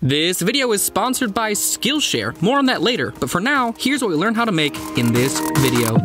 This video is sponsored by Skillshare. More on that later, but for now, here's what we learned how to make in this video.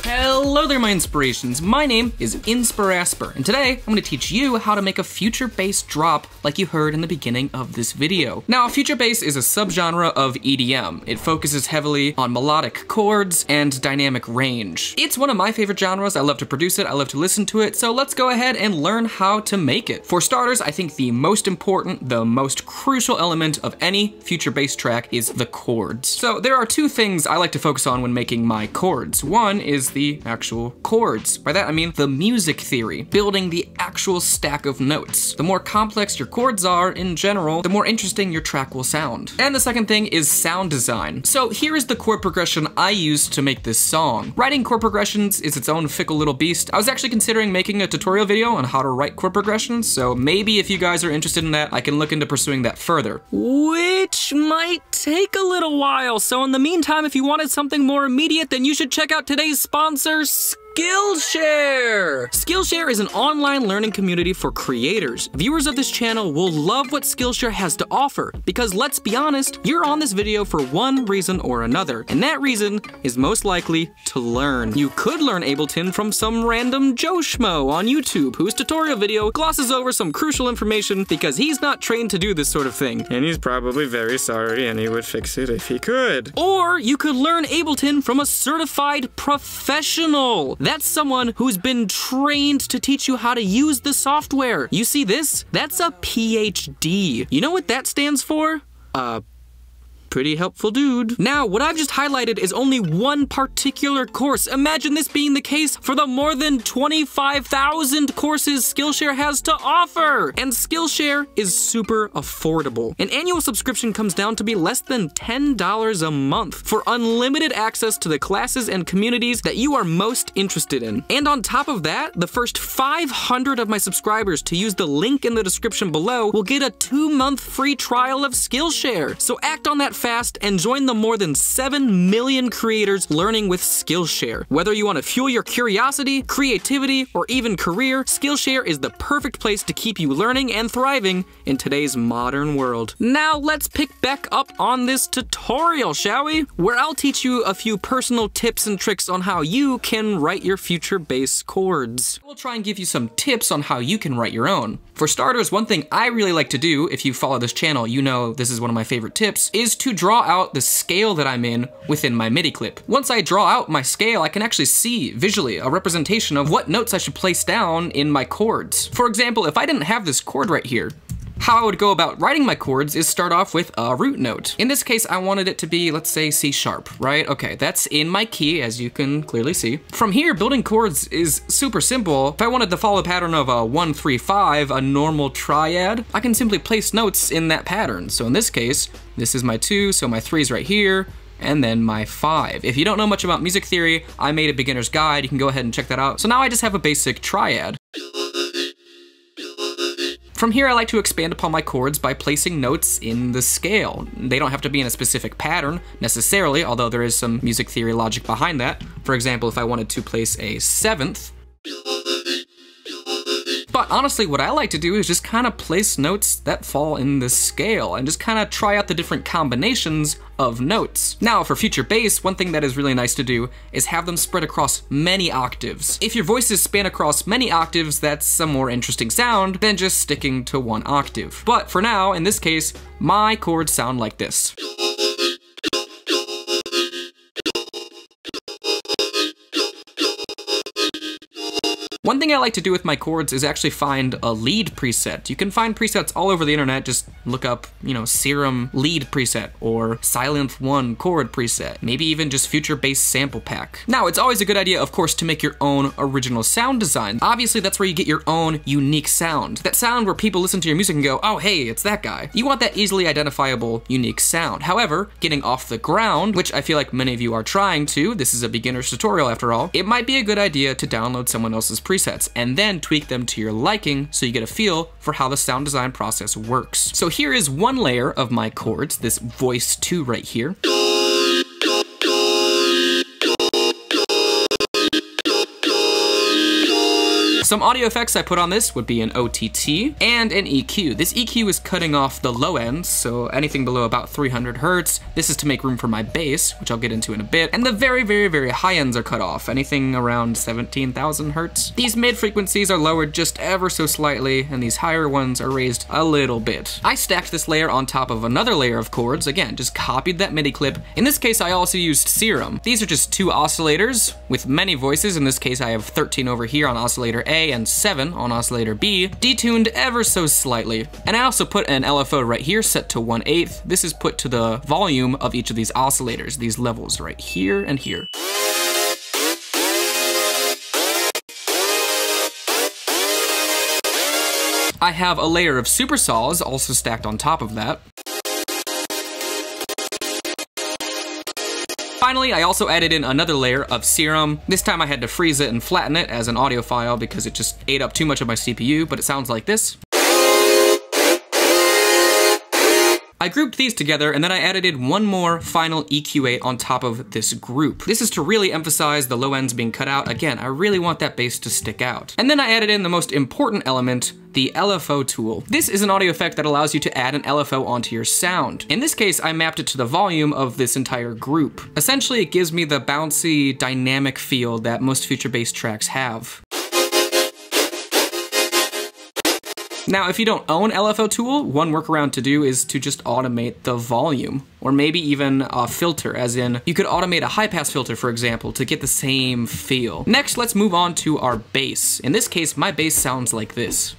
Hello there, my inspirations. My name is Inspirasper, and today I'm going to teach you how to make a future bass drop like you heard in the beginning of this video. Now, future bass is a subgenre of EDM. It focuses heavily on melodic chords and dynamic range. It's one of my favorite genres. I love to produce it, I love to listen to it, so let's go ahead and learn how to make it. For starters, I think the most important, the most crucial element of any future bass track is the chords. So there are two things I like to focus on when making my chords. One is the actual chords. By that I mean the music theory, building the actual stack of notes. The more complex your chords are in general, the more interesting your track will sound. And the second thing is sound design. So here is the chord progression I used to make this song. Writing chord progressions is its own fickle little beast. I was actually considering making a tutorial video on how to write chord progressions, so maybe if you guys are interested in that, I can look into pursuing that further. Which might take a little while, so in the meantime, if you wanted something more immediate, then you should check out today's sponsor, Skillshare! Skillshare is an online learning community for creators. Viewers of this channel will love what Skillshare has to offer, because let's be honest, you're on this video for one reason or another, and that reason is most likely to learn. You could learn Ableton from some random Joe Schmo on YouTube whose tutorial video glosses over some crucial information because he's not trained to do this sort of thing. And he's probably very sorry and he would fix it if he could. Or you could learn Ableton from a certified professional. That's someone who's been trained to teach you how to use the software. You see this? That's a PhD. You know what that stands for? Pretty helpful dude. Now, what I've just highlighted is only one particular course. Imagine this being the case for the more than 25,000 courses Skillshare has to offer. And Skillshare is super affordable. An annual subscription comes down to be less than $10 a month for unlimited access to the classes and communities that you are most interested in. And on top of that, the first 500 of my subscribers to use the link in the description below will get a 2-month free trial of Skillshare. So act on that fast and join the more than 7 million creators learning with Skillshare. Whether you want to fuel your curiosity, creativity, or even career, Skillshare is the perfect place to keep you learning and thriving in today's modern world. Now let's pick back up on this tutorial, shall we? Where I'll teach you a few personal tips and tricks on how you can write your future bass chords. We'll try and give you some tips on how you can write your own. For starters, one thing I really like to do, if you follow this channel, you know this is one of my favorite tips, is to draw out the scale that I'm in within my MIDI clip. Once I draw out my scale, I can actually see visually a representation of what notes I should place down in my chords. For example, if I didn't have this chord right here, how I would go about writing my chords is start off with a root note. In this case, I wanted it to be, let's say, C sharp, right? Okay, that's in my key, as you can clearly see. From here, building chords is super simple. If I wanted to follow a pattern of a 1, 3, 5, a normal triad, I can simply place notes in that pattern. So in this case, this is my 2, so my 3 is right here, and then my 5. If you don't know much about music theory, I made a beginner's guide. You can go ahead and check that out. So now I just have a basic triad. From here, I like to expand upon my chords by placing notes in the scale. They don't have to be in a specific pattern, necessarily, although there is some music theory logic behind that. For example, if I wanted to place a 7th, but honestly, what I like to do is just kind of place notes that fall in the scale and just kind of try out the different combinations of notes. Now, for future bass, one thing that is really nice to do is have them spread across many octaves. If your voices span across many octaves, that's a more interesting sound than just sticking to one octave. But for now, in this case, my chords sound like this. One thing I like to do with my chords is actually find a lead preset. You can find presets all over the internet. Just look up, Serum lead preset or Silent 1 chord preset. Maybe even just future bass sample pack. Now, it's always a good idea, of course, to make your own original sound design. Obviously, that's where you get your own unique sound. That sound where people listen to your music and go, oh, hey, it's that guy. You want that easily identifiable, unique sound. However, getting off the ground, which I feel like many of you are trying to, this is a beginner's tutorial after all, it might be a good idea to download someone else's preset presets and then tweak them to your liking so you get a feel for how the sound design process works. So here is one layer of my chords, this voice 2 right here. Some audio effects I put on this would be an OTT and an EQ. This EQ is cutting off the low ends, so anything below about 300 hertz. This is to make room for my bass, which I'll get into in a bit. And the very, very, very high ends are cut off, anything around 17,000 hertz. These mid frequencies are lowered just ever so slightly, and these higher ones are raised a little bit. I stacked this layer on top of another layer of chords. Again, just copied that MIDI clip. In this case, I also used Serum. These are just 2 oscillators with many voices. In this case, I have 13 over here on oscillator A and 7 on oscillator B, detuned ever so slightly. And I also put an LFO right here set to 1/8. This is put to the volume of each of these oscillators, these levels right here and here. I have a layer of supersaws also stacked on top of that. Finally, I also added in another layer of Serum. This time I had to freeze it and flatten it as an audio file because it just ate up too much of my CPU, but it sounds like this. I grouped these together and then I added in one more final EQ8 on top of this group. This is to really emphasize the low ends being cut out. Again, I really want that bass to stick out. And then I added in the most important element, the LFO tool. This is an audio effect that allows you to add an LFO onto your sound. In this case, I mapped it to the volume of this entire group. Essentially, it gives me the bouncy, dynamic feel that most future bass tracks have. Now, if you don't own LFO tool, one workaround to do is to just automate the volume, or maybe even a filter, as in you could automate a high pass filter, for example, to get the same feel. Next, let's move on to our bass. In this case, my bass sounds like this.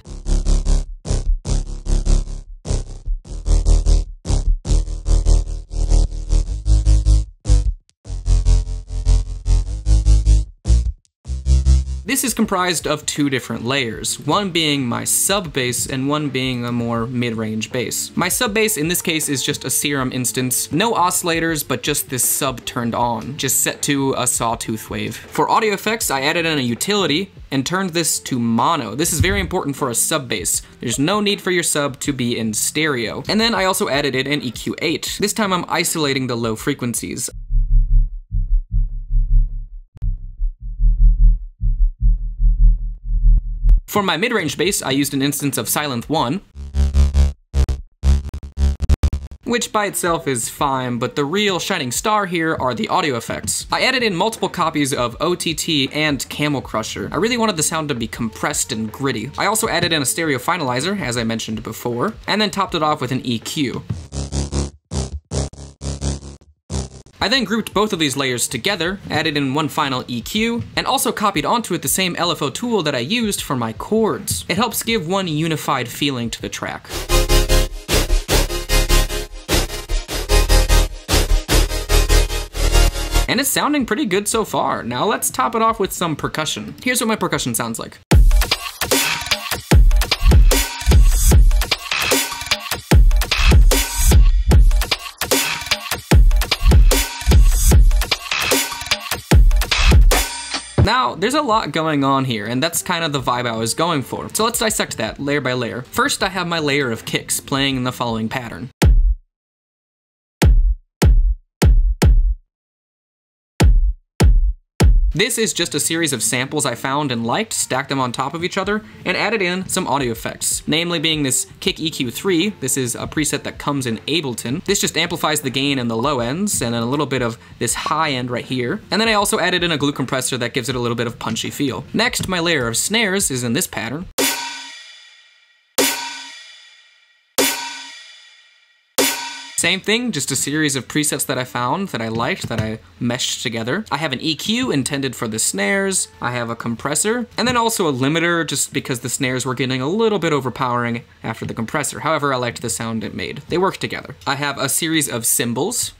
This is comprised of 2 different layers, one being my sub bass and one being a more mid-range bass. My sub bass in this case is just a Serum instance, no oscillators, but just this sub turned on, just set to a sawtooth wave. For audio effects, I added in a utility and turned this to mono. This is very important for a sub bass. There's no need for your sub to be in stereo. And then I also added in an EQ8. This time I'm isolating the low frequencies. For my mid-range bass, I used an instance of Silent 1, which by itself is fine, but the real shining star here are the audio effects. I added in multiple copies of OTT and Camel Crusher. I really wanted the sound to be compressed and gritty. I also added in a stereo finalizer, as I mentioned before, and then topped it off with an EQ. I then grouped both of these layers together, added in one final EQ, and also copied onto it the same LFO tool that I used for my chords. It helps give one unified feeling to the track. And it's sounding pretty good so far. Now let's top it off with some percussion. Here's what my percussion sounds like. Now, there's a lot going on here, and that's kind of the vibe I was going for. So let's dissect that layer by layer. First, I have my layer of kicks playing in the following pattern. This is just a series of samples I found and liked, stacked them on top of each other, and added in some audio effects, namely being this Kick EQ3. This is a preset that comes in Ableton. This just amplifies the gain and the low ends, and then a little bit of this high end right here. And then I also added in a glue compressor that gives it a little bit of punchy feel. Next, my layer of snares is in this pattern. Same thing, just a series of presets that I found that I liked, that I meshed together. I have an EQ intended for the snares, I have a compressor, and then also a limiter just because the snares were getting a little bit overpowering after the compressor. However, I liked the sound it made. They work together. I have a series of cymbals.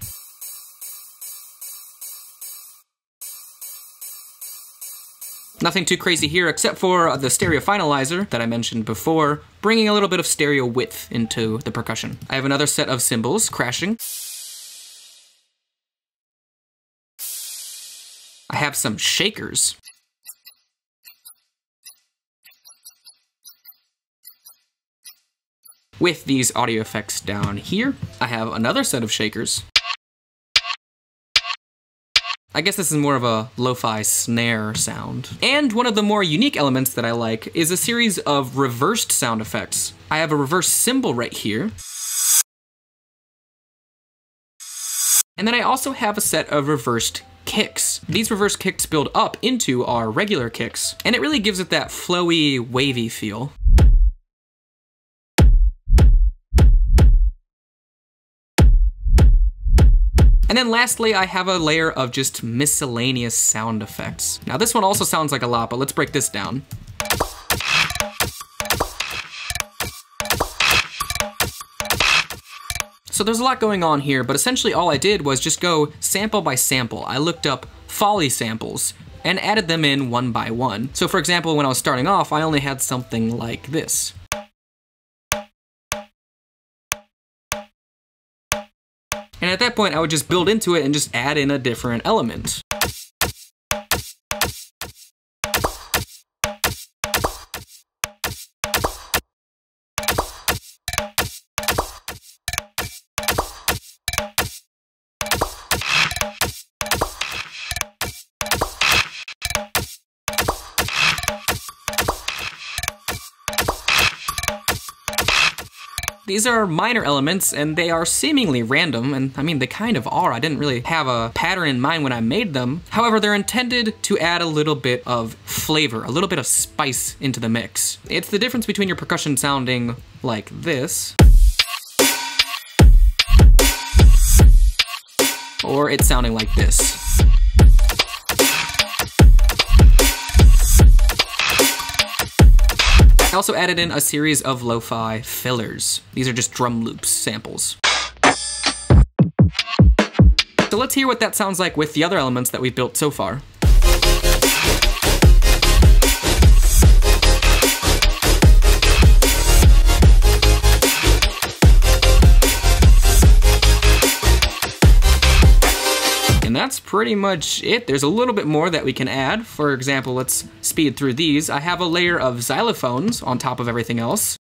Nothing too crazy here except for the stereo finalizer that I mentioned before, bringing a little bit of stereo width into the percussion. I have another set of cymbals crashing. I have some shakers. With these audio effects down here, I have another set of shakers. I guess this is more of a lo-fi snare sound. And one of the more unique elements that I like is a series of reversed sound effects. I have a reverse cymbal right here. And then I also have a set of reversed kicks. These reverse kicks build up into our regular kicks, and it really gives it that flowy, wavy feel. And then lastly, I have a layer of just miscellaneous sound effects. Now this one also sounds like a lot, but let's break this down. So there's a lot going on here, but essentially all I did was just go sample by sample. I looked up Foley samples and added them in one by one. So for example, when I was starting off, I only had something like this. And at that point, I would just build into it and just add in a different element. These are minor elements, and they are seemingly random, and I mean, they kind of are. I didn't really have a pattern in mind when I made them. However, they're intended to add a little bit of flavor, a little bit of spice into the mix. It's the difference between your percussion sounding like this, or it sounding like this. I also added in a series of lo-fi fillers. These are just drum loops samples. So let's hear what that sounds like with the other elements that we've built so far. And that's pretty much it. There's a little bit more that we can add. For example, let's speed through these. I have a layer of xylophones on top of everything else.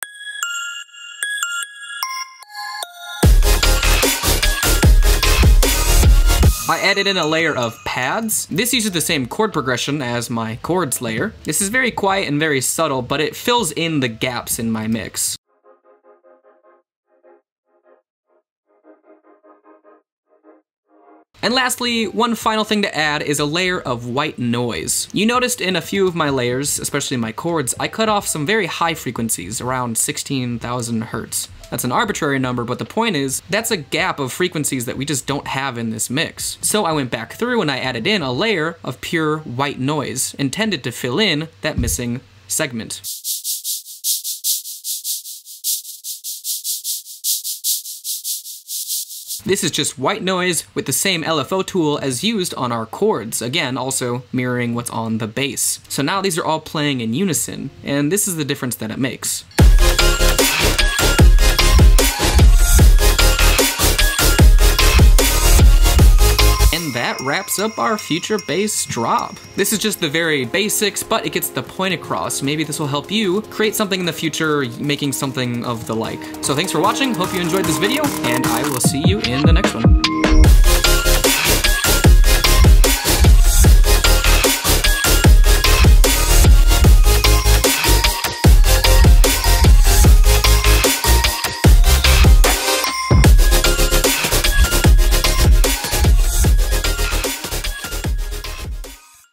I added in a layer of pads. This uses the same chord progression as my chords layer. This is very quiet and very subtle, but it fills in the gaps in my mix. And lastly, one final thing to add is a layer of white noise. You noticed in a few of my layers, especially my chords, I cut off some very high frequencies, around 16,000 hertz. That's an arbitrary number, but the point is, that's a gap of frequencies that we just don't have in this mix. So I went back through and I added in a layer of pure white noise, intended to fill in that missing segment. This is just white noise with the same LFO tool as used on our chords, again, also mirroring what's on the bass. So now these are all playing in unison, and this is the difference that it makes. And that wraps up our future bass drop. This is just the very basics, but it gets the point across. Maybe this will help you create something in the future, making something of the like. So thanks for watching, hope you enjoyed this video, and I will see you in the next